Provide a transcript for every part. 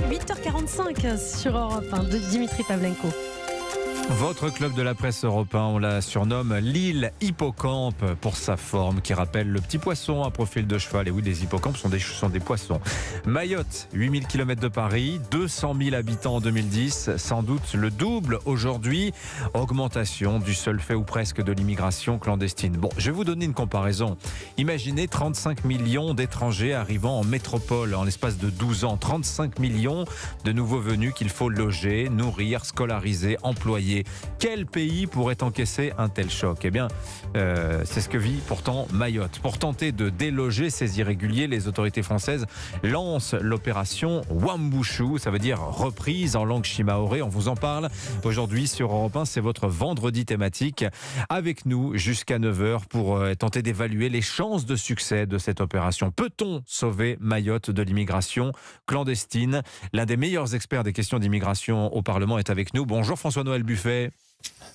8h45 sur Europe 1 de Dimitri Pavlenko. Votre club de la presse européen, on la surnomme l'île Hippocampe pour sa forme qui rappelle le petit poisson à profil de cheval. Et oui, les hippocampes sont des poissons. Mayotte, 8000 km de Paris, 200 000 habitants en 2010, sans doute le double aujourd'hui. Augmentation du seul fait ou presque de l'immigration clandestine. Bon, je vais vous donner une comparaison. Imaginez 35 millions d'étrangers arrivant en métropole en l'espace de 12 ans. 35 millions de nouveaux venus qu'il faut loger, nourrir, scolariser, employer. Quel pays pourrait encaisser un tel choc ? Eh bien, c'est ce que vit pourtant Mayotte. Pour tenter de déloger ces irréguliers, les autorités françaises lancent l'opération Wambushu, ça veut dire reprise en langue shimaoré. On vous en parle aujourd'hui sur Europe 1, c'est votre vendredi thématique. Avec nous jusqu'à 9h pour tenter d'évaluer les chances de succès de cette opération. Peut-on sauver Mayotte de l'immigration clandestine ? L'un des meilleurs experts des questions d'immigration au Parlement est avec nous. Bonjour François-Noël Buffet.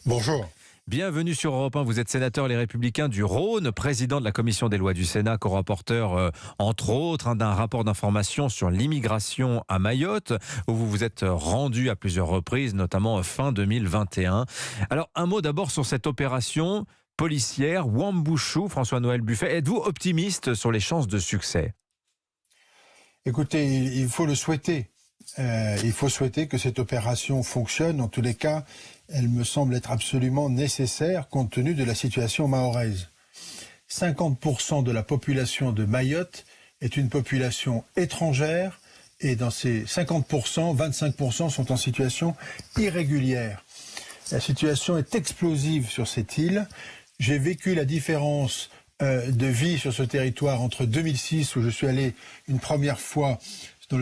Bonjour. Bienvenue sur Europe 1. Vous êtes sénateur Les Républicains du Rhône, président de la commission des lois du Sénat, co-rapporteur entre autres d'un rapport d'information sur l'immigration à Mayotte, où vous vous êtes rendu à plusieurs reprises, notamment fin 2021. Alors un mot d'abord sur cette opération policière Wambushu, François-Noël Buffet. Êtes-vous optimiste sur les chances de succès ? Écoutez, il faut le souhaiter. Il faut souhaiter que cette opération fonctionne. En tous les cas, elle me semble être absolument nécessaire compte tenu de la situation mahoraise. 50% de la population de Mayotte est une population étrangère et dans ces 50%, 25% sont en situation irrégulière. La situation est explosive sur cette île. J'ai vécu la différence de vie sur ce territoire entre 2006 où je suis allé une première fois sur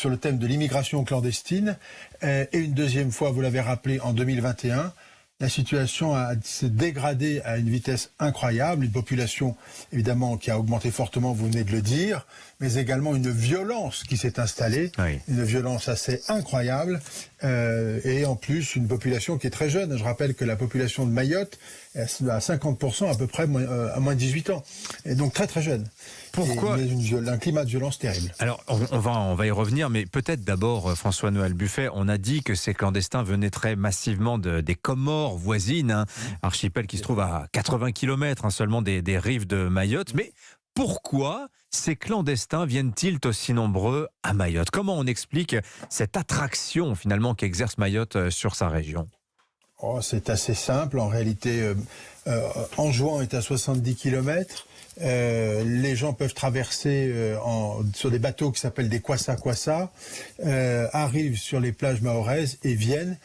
le thème de l'immigration clandestine et une deuxième fois, vous l'avez rappelé, en 2021. La situation s'est dégradée à une vitesse incroyable, une population évidemment qui a augmenté fortement, vous venez de le dire, mais également une violence qui s'est installée, oui. Une violence assez incroyable, et en plus une population qui est très jeune. Je rappelle que la population de Mayotte est à 50% à peu près à moins de 18 ans, et donc très très jeune. Pourquoi ? Un climat de violence terrible. Alors, on va y revenir, mais peut-être d'abord, François-Noël Buffet, on a dit que ces clandestins venaient très massivement des Comores voisines, archipel qui se trouve à 80 km seulement des rives de Mayotte. Mais pourquoi ces clandestins viennent-ils aussi nombreux à Mayotte ? Comment on explique cette attraction finalement qu'exerce Mayotte sur sa région ? C'est assez simple. En réalité, Anjouan est à 70 km. Les gens peuvent traverser sur des bateaux qui s'appellent des kwassa-kwassa, arrivent sur les plages mahoraises et viennent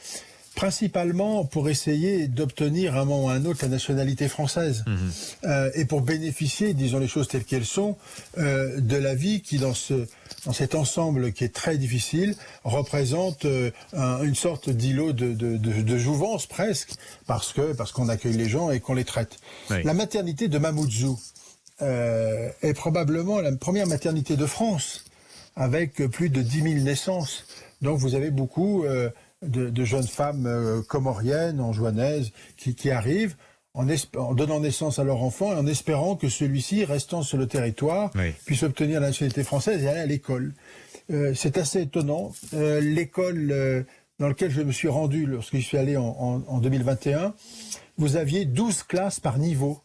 principalement pour essayer d'obtenir à un moment ou à un autre la nationalité française et pour bénéficier, disons les choses telles qu'elles sont, de la vie qui dans cet ensemble qui est très difficile représente une sorte d'îlot de jouvence presque parce qu'on accueille les gens et qu'on les traite. Oui. La maternité de Mamoudzou est probablement la première maternité de France avec plus de 10 000 naissances. Donc vous avez beaucoup de jeunes femmes comoriennes, anjouanaises qui arrivent en donnant naissance à leur enfant et en espérant que celui-ci, restant sur le territoire, oui, puisse obtenir la nationalité française et aller à l'école. C'est assez étonnant. L'école dans laquelle je me suis rendu lorsque je suis allé en 2021, vous aviez 12 classes par niveau.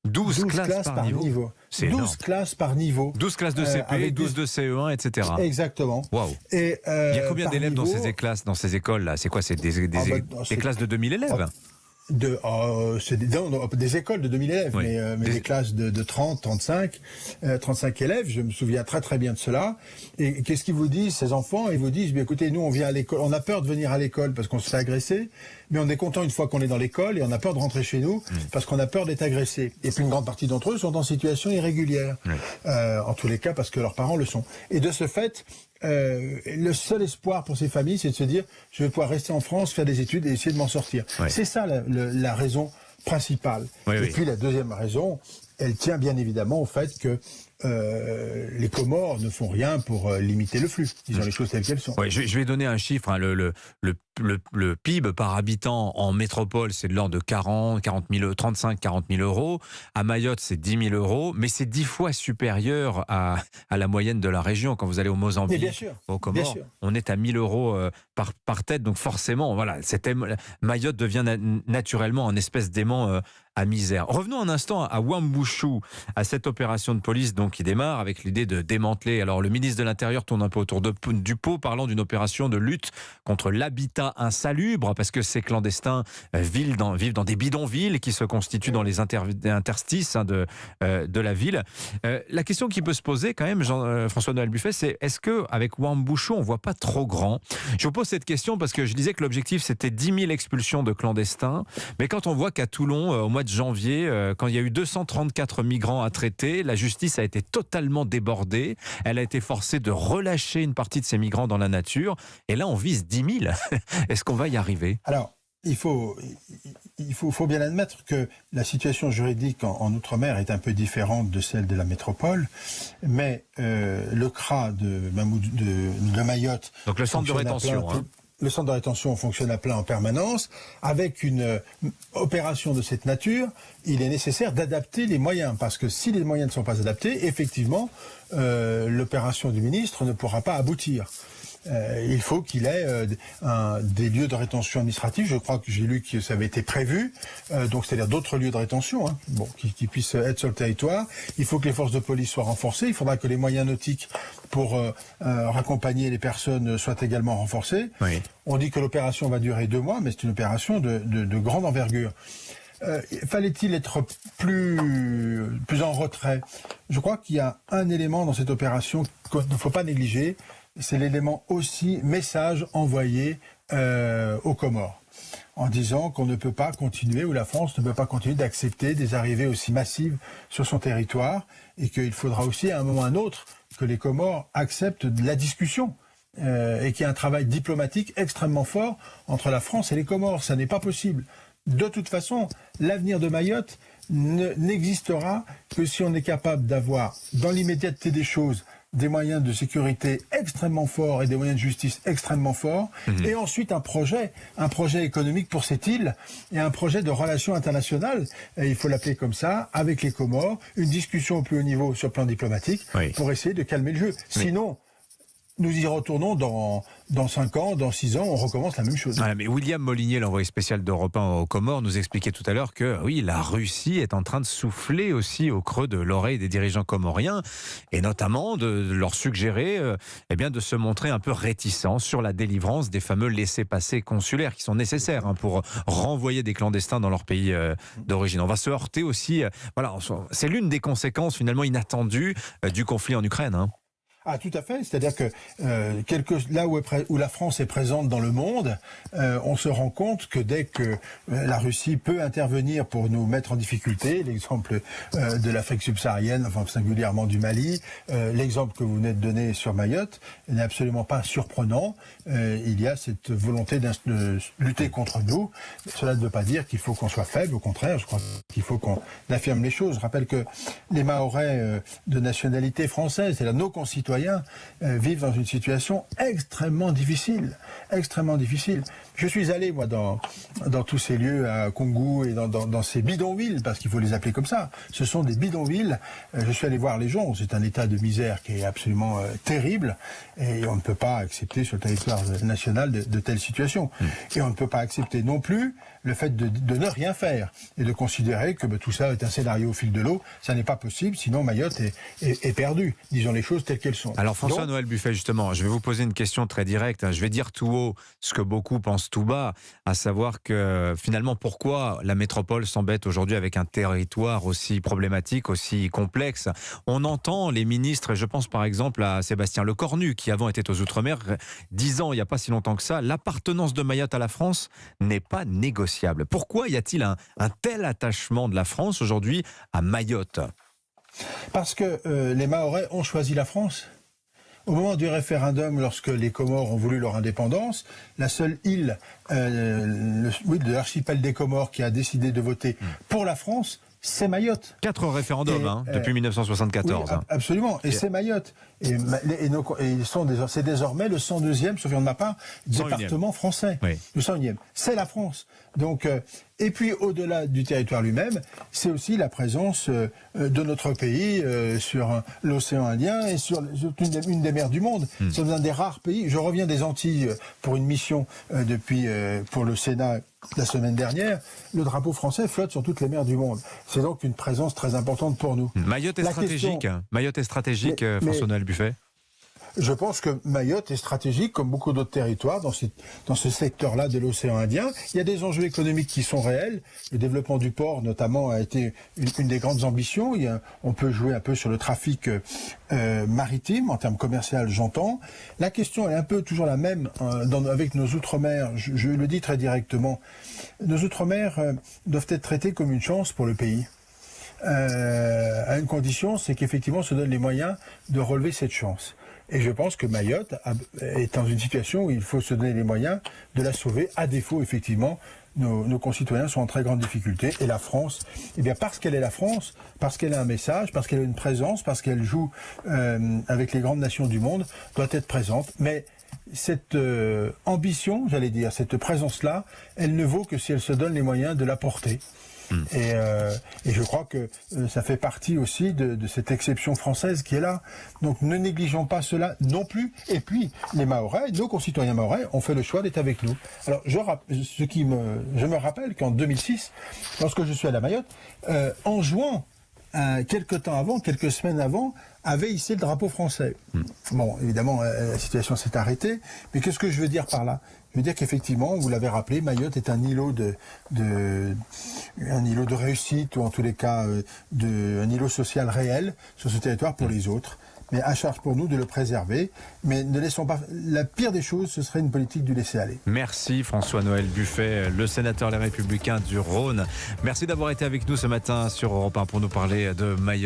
12 classes par niveau. C'est 12 énorme. Classes par niveau. 12 classes de CP, 12 de CE1, etc. Exactement. Waouh. Il y a combien d'élèves dans ces écoles-là ? C'est quoi ? C'est des classes de 2000 élèves ? C'est des écoles de 2000 élèves, oui, mais des classes de 30, 35 élèves. Je me souviens très très bien de cela. Et qu'est-ce qu'ils vous disent, ces enfants ? Ils vous disent, écoutez, nous on vient à l'école, on a peur de venir à l'école parce qu'on se fait agresser, mais on est content une fois qu'on est dans l'école et on a peur de rentrer chez nous parce qu'on a peur d'être agressé. Et puis une grande partie d'entre eux sont en situation irrégulière, en tous les cas parce que leurs parents le sont. Et de ce fait, le seul espoir pour ces familles, c'est de se dire je vais pouvoir rester en France, faire des études et essayer de m'en sortir. Oui. C'est ça la raison principale. Oui, et puis la deuxième raison, elle tient bien évidemment au fait que les Comores ne font rien pour limiter le flux, disons les choses telles qu'elles sont. Oui, je vais donner un chiffre. Le le PIB par habitant en métropole, c'est de l'ordre de 35, 40 000 euros. À Mayotte, c'est 10 000 euros, mais c'est 10 fois supérieur à la moyenne de la région. Quand vous allez au Mozambique, bien sûr, au Comores, on est à 1 000 euros par tête. Donc forcément, voilà, Mayotte devient naturellement un espèce d'aimant à misère. Revenons un instant à Wambushu, à cette opération de police donc qui démarre avec l'idée de démanteler. Alors le ministre de l'Intérieur tourne un peu autour du pot, parlant d'une opération de lutte contre l'habitat insalubre, parce que ces clandestins vivent dans des bidonvilles qui se constituent dans les interstices de la ville. La question qui peut se poser quand même, François-Noël Buffet, c'est est-ce qu'avec Wambushu, on ne voit pas trop grand? Je vous pose cette question parce que je disais que l'objectif c'était 10 000 expulsions de clandestins, mais quand on voit qu'à Toulon, au mois de janvier, quand il y a eu 234 migrants à traiter, la justice a été totalement débordée. Elle a été forcée de relâcher une partie de ces migrants dans la nature. Et là, on vise 10 000. Est-ce qu'on va y arriver? Alors, il faut bien admettre que la situation juridique en Outre-mer est un peu différente de celle de la métropole, mais le CRA de Mayotte... Donc le centre de rétention... Le centre de rétention fonctionne à plein en permanence. Avec une opération de cette nature, il est nécessaire d'adapter les moyens. Parce que si les moyens ne sont pas adaptés, effectivement, l'opération du ministre ne pourra pas aboutir. Il faut qu'il ait des lieux de rétention administrative. Je crois que j'ai lu que ça avait été prévu. Donc, c'est-à-dire d'autres lieux de rétention, qui puissent être sur le territoire. Il faut que les forces de police soient renforcées. Il faudra que les moyens nautiques pour raccompagner les personnes soient également renforcés. Oui. On dit que l'opération va durer 2 mois, mais c'est une opération de grande envergure. Fallait-il être plus en retrait? Je crois qu'il y a un élément dans cette opération qu'il ne faut pas négliger. C'est l'élément aussi message envoyé aux Comores, en disant qu'on ne peut pas continuer, ou la France ne peut pas continuer d'accepter des arrivées aussi massives sur son territoire, et qu'il faudra aussi à un moment ou à un autre que les Comores acceptent de la discussion, et qu'il y a un travail diplomatique extrêmement fort entre la France et les Comores. Ça n'est pas possible. De toute façon, l'avenir de Mayotte n'existera que si on est capable d'avoir, dans l'immédiateté des choses, des moyens de sécurité extrêmement forts et des moyens de justice extrêmement forts, et ensuite un projet économique pour cette île et un projet de relations internationales, et il faut l'appeler comme ça, avec les Comores, une discussion au plus haut niveau sur le plan diplomatique, pour essayer de calmer le jeu. Sinon, nous y retournons dans 5 ans, dans 6 ans, on recommence la même chose. Voilà, mais William Molinier, l'envoyé spécial d'Europe 1 aux Comores, nous expliquait tout à l'heure que oui, la Russie est en train de souffler aussi au creux de l'oreille des dirigeants comoriens, et notamment de leur suggérer de se montrer un peu réticents sur la délivrance des fameux laissez-passer consulaires qui sont nécessaires pour renvoyer des clandestins dans leur pays d'origine. On va se heurter aussi, c'est l'une des conséquences finalement inattendues du conflit en Ukraine. Ah, tout à fait. C'est-à-dire que là où la France est présente dans le monde, on se rend compte que dès que la Russie peut intervenir pour nous mettre en difficulté, l'exemple de l'Afrique subsaharienne, enfin singulièrement du Mali, l'exemple que vous venez de donner sur Mayotte n'est absolument pas surprenant. Il y a cette volonté de lutter contre nous. Cela ne veut pas dire qu'il faut qu'on soit faible. Au contraire, je crois qu'il faut qu'on affirme les choses. Je rappelle que les Mahorais de nationalité française, c'est-à-dire nos concitoyens, vivent dans une situation extrêmement difficile. Je suis allé, moi, dans tous ces lieux à Kongu et dans ces bidonvilles, parce qu'il faut les appeler comme ça. Ce sont des bidonvilles. Je suis allé voir les gens. C'est un état de misère qui est absolument terrible. Et on ne peut pas accepter sur le territoire national de telles situations. Et on ne peut pas accepter non plus le fait de ne rien faire et de considérer que tout ça est un scénario au fil de l'eau. Ça n'est pas possible, sinon Mayotte est perdue. Disons les choses telles qu'elles sont. Alors François-Noël Buffet, justement, je vais vous poser une question très directe. Je vais dire tout haut ce que beaucoup pensent tout bas, à savoir que finalement pourquoi la métropole s'embête aujourd'hui avec un territoire aussi problématique, aussi complexe. On entend les ministres, et je pense par exemple à Sébastien Lecornu, qui avant était aux Outre-mer, disant il n'y a pas si longtemps que ça, l'appartenance de Mayotte à la France n'est pas négociable. Pourquoi y a-t-il un tel attachement de la France aujourd'hui à Mayotte ? Parce que les Mahorais ont choisi la France. Au moment du référendum, lorsque les Comores ont voulu leur indépendance, la seule île de l'archipel des Comores qui a décidé de voter pour la France, c'est Mayotte. 4 référendums depuis 1974. Oui, absolument. Et c'est Mayotte. Et c'est désormais le 102e, sauf de ma part, département français. Oui. Le 101e. C'est la France. Donc, et puis au-delà du territoire lui-même, c'est aussi la présence de notre pays sur l'océan Indien et sur une des mers du monde. C'est un des rares pays. Je reviens des Antilles pour une mission pour le Sénat la semaine dernière. Le drapeau français flotte sur toutes les mers du monde. C'est donc une présence très importante pour nous. Mayotte est stratégique. Mayotte est stratégique, François-Noël Buffet. Je pense que Mayotte est stratégique, comme beaucoup d'autres territoires, dans ce secteur-là de l'océan Indien. Il y a des enjeux économiques qui sont réels. Le développement du port, notamment, a été une des grandes ambitions. On peut jouer un peu sur le trafic maritime, en termes commerciaux, j'entends. La question est un peu toujours la même avec nos outre-mer. Je le dis très directement. Nos outre-mer doivent être traités comme une chance pour le pays. À une condition, c'est qu'effectivement, on se donne les moyens de relever cette chance. Et je pense que Mayotte est dans une situation où il faut se donner les moyens de la sauver. À défaut, effectivement, nos concitoyens sont en très grande difficulté. Et la France, eh bien, parce qu'elle est la France, parce qu'elle a un message, parce qu'elle a une présence, parce qu'elle joue avec les grandes nations du monde, doit être présente. Mais cette ambition, j'allais dire, cette présence-là, elle ne vaut que si elle se donne les moyens de la porter. Et je crois que ça fait partie aussi de cette exception française qui est là. Donc ne négligeons pas cela non plus. Et puis les Mahorais, nos concitoyens mahorais, ont fait le choix d'être avec nous. Alors je me rappelle qu'en 2006, lorsque je suis allé à Mayotte, en juin, quelques semaines avant, avait hissé le drapeau français. Bon, évidemment, la situation s'est arrêtée. Mais qu'est-ce que je veux dire par là ? Je veux dire qu'effectivement, vous l'avez rappelé, Mayotte est un îlot de réussite, ou en tous les cas, un îlot social réel sur ce territoire pour les autres. Mais à charge pour nous de le préserver. Mais ne laissons pas. La pire des choses, ce serait une politique du laisser-aller. Merci François-Noël Buffet, le sénateur Les Républicains du Rhône. Merci d'avoir été avec nous ce matin sur Europe 1 pour nous parler de Mayotte.